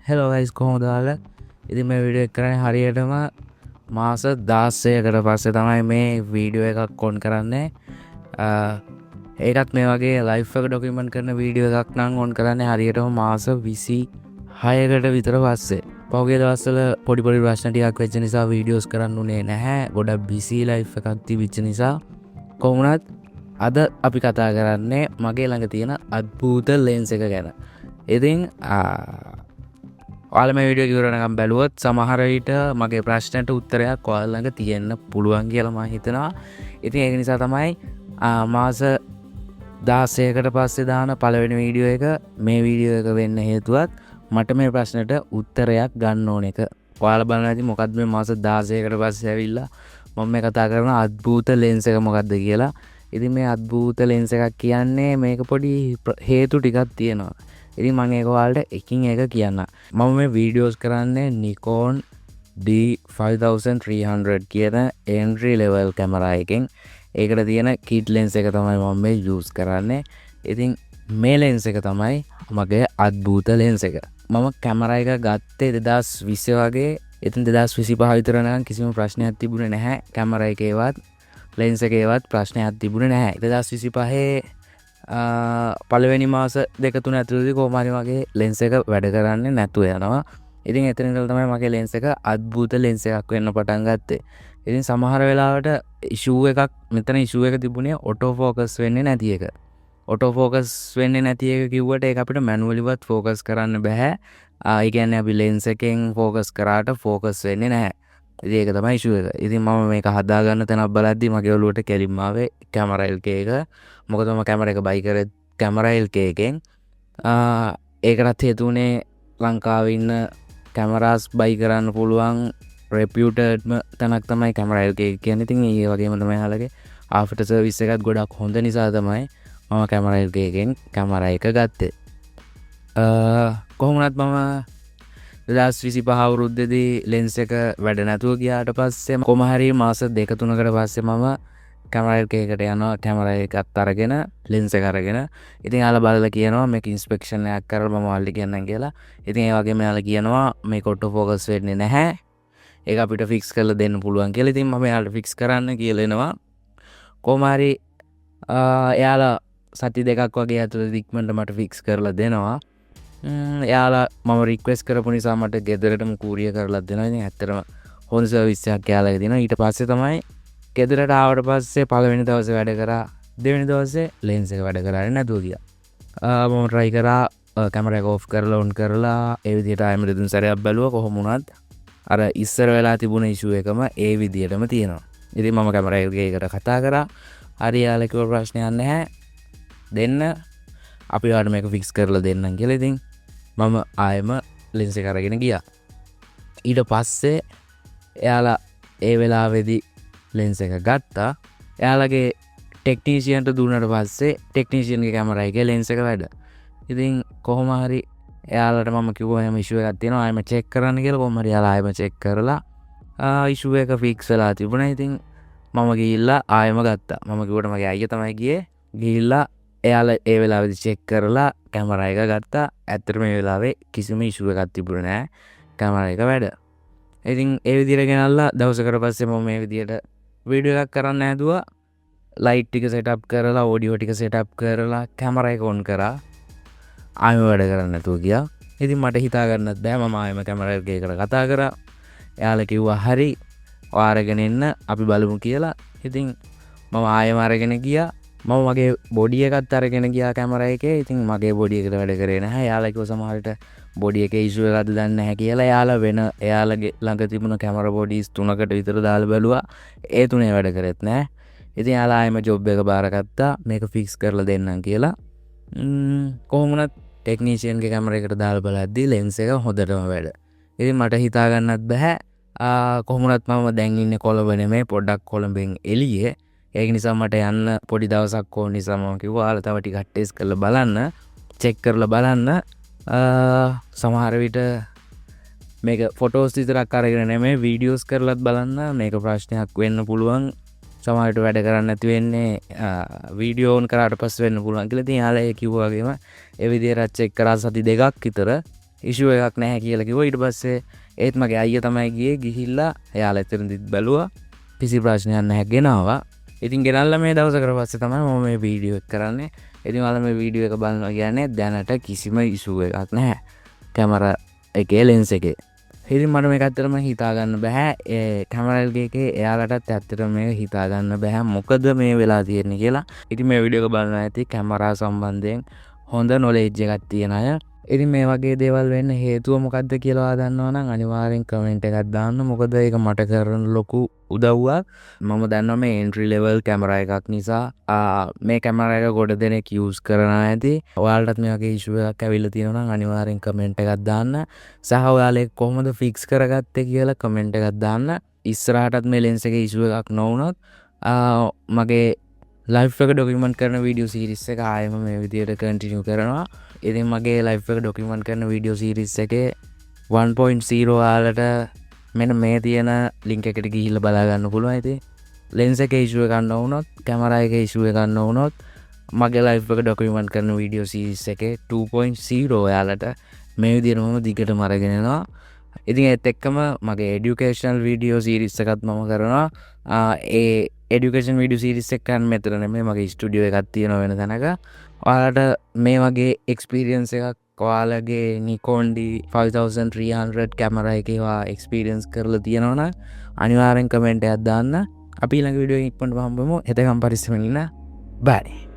Hello guys කොහොමද ඔයාලා? ඉතින් මේ වීඩියෝ එක කරන්නේ හරියටම මාස 16කට පස්සේ තමයි මේ වීඩියෝ එකක් ඔන් කරන්නේ. ඒකත් මේ වගේ ලයිෆ් එක ඩොකියුමන්ට් කරන වීඩියෝ එකක් නම් ඔන් කරන්නේ හරියටම මාස 26කට විතර පස්සේ. පහුගිය දවස්වල පොඩි ප්‍රශ්න ටිකක් වෙච්ච නිසා වීඩියෝස් කරන්න උනේ නැහැ. ගොඩක් බිසි ලයිෆ් එකක් තිබිච්ච නිසා. කොහොමුණත් අද අපි කතා කරන්නේ මගේ ළඟ තියෙන අද්භූත ලෙන්ස් එක ගැන. ඉතින් ඔයාලා මේ වීඩියෝ ඉවරනකම් බැලුවොත් සමහර විට මගේ ප්‍රශ්නට උත්තරයක් ඔයාලා ළඟ තියෙන්න පුළුවන් කියලා මම හිතනවා. ඉතින් ඒක නිසා තමයි මාස 16කට පස්සේ දාන පළවෙනි වීඩියෝ එක මේ වීඩියෝ එක වෙන්න හේතුවත් මට මේ ප්‍රශ්නට උත්තරයක් ගන්න ඕන එක. ඔයාලා බලන්න ඇති මොකද්ද මේ මාස 16කට පස්සේ ඇවිල්ලා මම මේ කතා කරන අද්භූත ලෙන්ස් එක මොකද්ද කියලා. ඉතින් මේ අද්භූත ලෙන්ස් එකක් කියන්නේ මේක පොඩි හේතු ටිකක් තියෙනවා. ඉතින් මම ඒක ඔයාලට එකින් එක කියන්න. මම මේ වීඩියෝස් කරන්නේ Nikon D5300 කියන entry level කැමරා එකෙන්. ඒකට තියෙන kit lens එක තමයි මම මේ use කරන්නේ. ඉතින් මේ lens එක තමයි මගේ අද්භූත lens එක. මම කැමරා එක ගත්තේ 2020 වගේ. ඉතින් 2025 විතර නම් කිසිම ප්‍රශ්නයක් තිබුණේ නැහැ. කැමරා එකේවත් lens එකේවත් ප්‍රශ්නයක් තිබුණේ නැහැ. 2025 පළවෙනි මාස දෙක තුන ඇතුළතදී කොහොම හරි මගේ ලෙන්ස් එක වැඩ කරන්නේ නැතුව යනවා. ඉතින් එතන ඉඳලා තමයි මගේ ලෙන්ස් එක අද්භූත ලෙන්ස් එකක් වෙන්න පටන් ගත්තේ. ඉතින් සමහර වෙලාවට ඉෂුව එකක් මෙතන ඉෂුව එක තිබුණේ ඔටෝ ෆෝකස් වෙන්නේ නැති එක. ඔටෝ ෆෝකස් වෙන්නේ නැති එක කිව්වට ඒක අපිට මැනුවලිවත් ෆෝකස් කරන්න බෑ. ඒ කියන්නේ අපි ලෙන්ස් එකෙන් ෆෝකස් කරාට ෆෝකස් වෙන්නේ නැහැ. ඉතින් ඒක තමයි ඉෂුව එක. ඉතින් මම මේක හදාගන්න තැනක් බලද්දි මගේ ඔළුවට කෙලින්ම ආවේ කැමරා LK එක. මොකද මම කැමරා එක බයි කරේ කැමරා LK එකෙන්. ඒකටත් හේතු වුණේ ලංකාවේ ඉන්න කැමරාස් බයි කරන්න පුළුවන් රෙපියුටඩ්ම තැනක් තමයි කැමරා LK එක කියන්නේ. ඉතින් ඒ වගේම තමයි යාළගේ ආෆ්ටර් සර්විස් එකත් ගොඩක් හොඳ නිසා තමයි මම කැමරා LK එකෙන් කැමරා එක ගත්තේ. කොහොමුණත් මම 2025 අවුරුද්දේදී ලෙන්ස් එක වැඩ නැතුව ගියාට පස්සේ කොහොම හරි මාස 2-3කට පස්සේ මම කැමරා LK එකට යනවා. කැමරා එකත් අරගෙන ලෙන්ස් එක අරගෙන ඉතින් යාළුවා බලලා කියනවා මේක ඉන්ස්පෙක්ෂන් එකක් කරලා මම ඔයාලට කියන්නම් කියලා. ඉතින් ඒ වගේම යාළුවා කියනවා මේක ඔටෝ ෆෝකස් වෙන්නේ නැහැ. ඒක අපිට ෆික්ස් කරලා දෙන්න පුළුවන් කියලා. ඉතින් මම යාළුවාට ෆික්ස් කරන්න කියලා එනවා. කොහොම හරි යාළුවා සති දෙකක් වගේ ඇතුළත ඉක්මනට මට ෆික්ස් කරලා දෙනවා. යාළුවා මම රික්වෙස්ට් කරපු නිසා මට ගෙදරටම කූරිය කරලා දෙනවා. ඉතින් ඇත්තටම හොඳ සර්විස් එකක් යාළුවාගේ දෙනවා. ඊට පස්සේ තමයි ගෙදරට ආවට පස්සේ පළවෙනි දවසේ වැඩ කරා. දෙවෙනි දවසේ ලෙන්ස් එක වැඩ කරන්නේ නැතුව ගියා. මම try කරා කැමරා එක off කරලා on කරලා ඒ විදිහට ආයෙම දෙතුන් සැරයක් බැලුවා. කොහොම වුණත් අර ඉස්සර වෙලා තිබුණ issue එකම ඒ විදිහටම තියෙනවා. ඉතින් මම කැමරා එකට කතා කරා. හරි යාළුවා කිව්ව ප්‍රශ්නයක් නැහැ. දෙන්න අපි ඔයාලට මේක ෆික්ස් කරලා දෙන්නම් කියලා. ඉතින් මම ආයෙම ලෙන්ස් එක අරගෙන ගියා. ඊට පස්සේ එයාලා ඒ වෙලාවේදී ලෙන්ස් එක ගත්තා. එයාලගේ ටෙක්නීෂියන්ට දුන්නට පස්සේ ටෙක්නීෂියන්ගේ කැමරා එකේ ලෙන්ස් එක වැඩ. ඉතින් කොහොම හරි එයාලට මම කිව්වා එහෙම ඉෂුව එකක් තියෙනවා ආයෙම චෙක් කරන්න කියලා. කොහොම හරි එයාලා ආයෙම චෙක් කරලා ඉෂුව එක ෆික්ස් වෙලා තිබුණා. ඉතින් මම ගිහිල්ලා ආයෙම ගත්තා. මම කිව්වට මගේ අයියා තමයි ගියේ. ගිහිල්ලා එයාලා ඒ වෙලාවේදී චෙක් කරලා කැමරා එක ගත්තා. ඇත්තටම මේ වෙලාවේ කිසිම ඉෂුව එකක් තිබුණේ නැහැ. කැමරා එක වැඩ. ඉතින් ඒ විදිහට ගෙනල්ලා දවසකට පස්සේ මම මේ විදිහට වීඩියෝ එකක් කරන්න හැදුවා. ලයිට් ටික සෙටප් කරලා ඔඩියෝ ටික සෙටප් කරලා කැමරා එක ඔන් කරා. ආයෙම වැඩ කරන්න නැතුව ගියා. ඉතින් මට හිතා ගන්නත් බෑ. මම ආයෙම කැමරා එකකට කතා කරා. එයාලා කිව්වා හරි ඔයා අරගෙන එන්න අපි බලමු කියලා. ඉතින් මම ආයෙම අරගෙන ගියා. මම මගේ බොඩි එකත් අරගෙන ගියා කැමරා එකේ. ඉතින් මගේ බොඩි එකට වැඩ කරේ නැහැ. එයාලා කිව්වා සමහර විට බොඩි එකේ ඉෂුව එකක්ද දන්නේ නැහැ කියලා. එයාලා වෙන එයාලගේ ළඟ තිබුණ කැමරා බොඩිස් 3කට විතර දාලා බැලුවා. ඒ තුනේ වැඩ කරෙත් නැහැ. ඉතින් එයාලා ආයෙම ජොබ් එක බාරගත්තා. මේක ෆික්ස් කරලා දෙන්නම් කියලා. කොහොම වුණත් ටෙක්නීෂියන්ගේ කැමරා එකට දාලා බලද්දි ලෙන්ස් එක හොඳටම වැඩ. ඉතින් මට හිතා ගන්නත් බෑ. කොහොම වුණත් මම දැන් ඉන්නේ කොළඹ නෙමෙයි. පොඩ්ඩක් කොළඹෙන් එළියේ. ඒක නිසා මට යන්න පොඩි දවසක් ඕන නිසා මම කිව්වා ඔයාලා තව ටිකක් ටෙස්ට් කරලා බලන්න, චෙක් කරලා බලන්න. සමහර විට මේක ෆොටෝස් විතරක් අරගෙන නෙමෙයි වීඩියෝස් කරලත් බලන්න. මේක ප්‍රශ්නයක් වෙන්න පුළුවන්. සමහර විට වැඩ කරන්නේ නැති වෙන්නේ වීඩියෝ ඔන් කරාට පස්සේ වෙන්න පුළුවන් කියලා. ඉතින් යාළුවා ඒ කිව්වා වගේම ඒ විදිහට චෙක් කරා සති දෙකක් විතර. ඉෂුව එකක් නැහැ කියලා කිව්වා. ඊට පස්සේ ඒත් මගේ අයියා තමයි ගියේ. ගිහිල්ලා එයාලා එතනදිත් බැලුවා. කිසි ප්‍රශ්නයක් නැහැ ගෙනාවා. ඉතින් ගෙනල්ලා මේ දවසකට පස්සේ තමයි මම මේ වීඩියෝ එක කරන්නේ. ඉතින් ඔයාලා මේ වීඩියෝ එක බලනවා කියන්නේ දැනට කිසිම ඉෂුව එකක් නැහැ කැමරා එකේ ලෙන්ස් එකේ. ඉතින් මට මේක ඇත්තටම හිතා ගන්න බෑ. ඒ කැමරා එකේ එයාලටත් ඇත්තටම මේක හිතා ගන්න බෑ මොකද මේ වෙලා තියෙන්නේ කියලා. ඉතින් මේ වීඩියෝ එක බලනවා ඇති කැමරා සම්බන්ධයෙන් හොඳ නොලෙජ් එකක් තියෙන අය. ඉතින් මේ වගේ දේවල් වෙන්න හේතුව මොකක්ද කියලා ඔයා දන්නවා නම් අනිවාර්යෙන් කමෙන්ට් එකක් දාන්න. මොකද ඒක මට කරන ලොකු උදව්වක්. මම දන්නවා මේ එන්ට්‍රි ලෙවල් කැමරා එකක් නිසා මේ කැමරා එක ගොඩ දෙනෙක් යූස් කරනවා ඇති. ඔයාලටත් මේ වගේ ඉෂුව එකක් ඇවිල්ලා තියෙනවා නම් අනිවාර්යෙන් කමෙන්ට් එකක් දාන්න. සහ ඔයාලා ඒක කොහොමද ෆික්ස් කරගත්තේ කියලා කමෙන්ට් එකක් දාන්න. ඉස්සරහටත් මේ ලෙන්ස් එකේ ඉෂුව එකක් නොවුනොත් මගේ ලයිෆ් එක ඩොකියුමන්ට් කරන වීඩියෝ සීරීස් එක ආයෙම මේ විදියට කන්ටිනියු කරනවා. ඉතින් මගේ ලයිෆ් එක ඩොකියුමන්ට් කරන වීඩියෝ සීරීස් එකේ 1.0 ඔයාලට මෙන්න මේ තියෙන ලින්ක් එකට ගිහිල්ලා බලා ගන්න පුළුවන්. ඉතින් ලෙන්ස් එකේ ඉෂුව එකක් නොවුනොත් කැමරා එකේ ඉෂුව එකක් නොවුනොත් මගේ ලයිෆ් එක ඩොකියුමන්ට් කරන වීඩියෝ සීරීස් එකේ 2.0 ඔයාලට මේ විදිහටම දිගටම අරගෙන යනවා. ඉතින් ඒත් එක්කම මගේ එඩියුකේෂනල් වීඩියෝ සීරීස් එකත් මම කරනවා. ඒ එඩියුකේෂන් වීඩියෝ සීරීස් එක ගන්න මෙතන නෙමෙයි මගේ ස්ටුඩියෝ එකක් තියෙනවා වෙන තැනක. ඔයාලට මේ වගේ එක්ස්පීරියන්ස් එකක් ඔයාලගේ Nikon D5300 කැමරා එකේ එක්ස්පීරියන්ස් කරලා තියෙනවා නම් අනිවාර්යෙන් කමෙන්ට් එකක් දාන්න. අපි ඊළඟ වීඩියෝ එකකින් ඉක්මනට හම්බෙමු. එතකම් පරිස්සමෙන් ඉන්න. බයි.